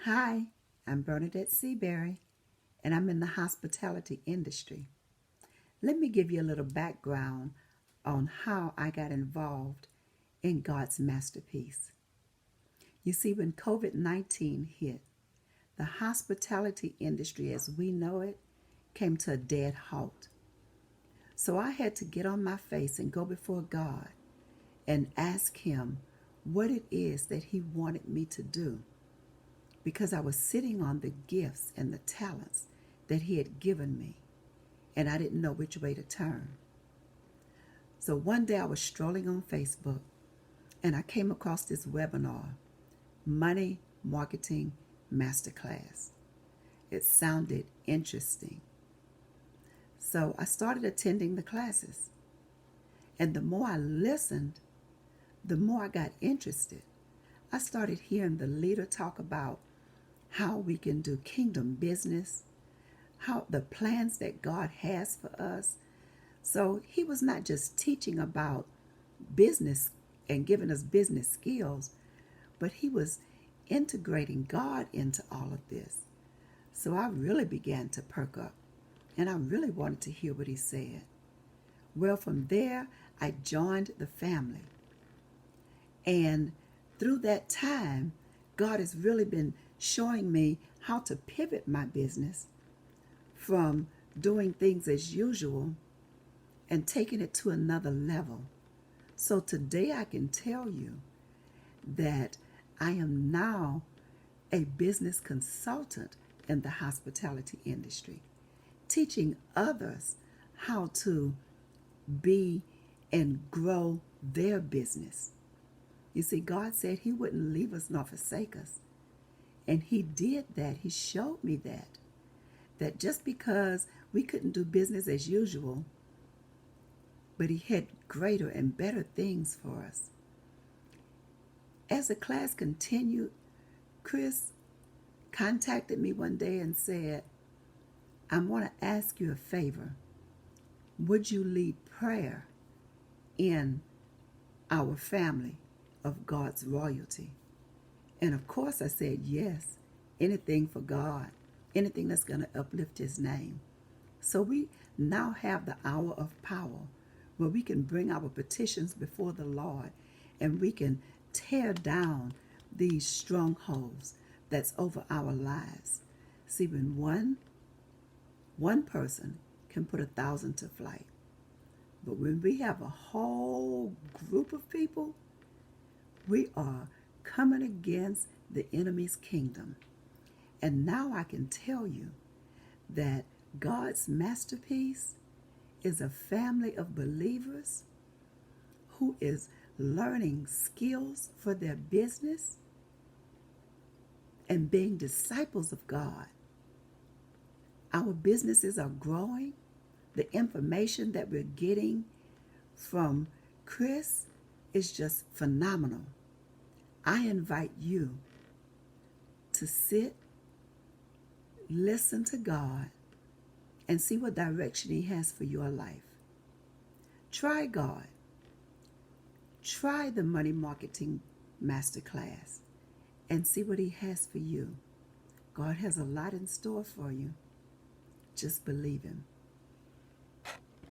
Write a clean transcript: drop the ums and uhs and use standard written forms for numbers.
Hi, I'm Bernadette Seaberry, and I'm in the hospitality industry. Let me give you a little background on how I got involved in God's masterpiece. You see, when COVID 19 hit, the hospitality industry as we know it came to a dead halt. So I had to get on my face and go before God and ask Him what it is that He wanted me to do, because I was sitting on the gifts and the talents that He had given me, and I didn't know which way to turn. So one day I was strolling on Facebook and I came across this webinar, Money Marketing Masterclass. It sounded interesting. So I started attending the classes. And the more I listened, the more I got interested. I started hearing the leader talk about how we can do kingdom business, how the plans that God has for us. So he was not just teaching about business and giving us business skills, but he was integrating God into all of this. So I really began to perk up, and I really wanted to hear what he said. Well, from there, I joined the family. And through that time, God has really been showing me how to pivot my business from doing things as usual and taking it to another level. So today I can tell you that I am now a business consultant in the hospitality industry, teaching others how to be and grow their business. You see, God said He wouldn't leave us nor forsake us. And He did that. He showed me that just because we couldn't do business as usual, but He had greater and better things for us. As the class continued, Chris contacted me one day and said, I want to ask you a favor. Would you lead prayer in our family of God's royalty? And of course I said yes, anything for God, anything that's going to uplift His name. So we now have the hour of power where we can bring our petitions before the Lord and we can tear down these strongholds that's over our lives. See, when one person can put 1,000 to flight, but when we have a whole group of people, we are coming against the enemy's kingdom. And now I can tell you that God's masterpiece is a family of believers who is learning skills for their business and being disciples of God. Our businesses are growing. The information that we're getting from Chris is just phenomenal. I invite you to sit, listen to God, and see what direction He has for your life. Try God. Try the Money Marketing Masterclass and see what He has for you. God has a lot in store for you. Just believe Him.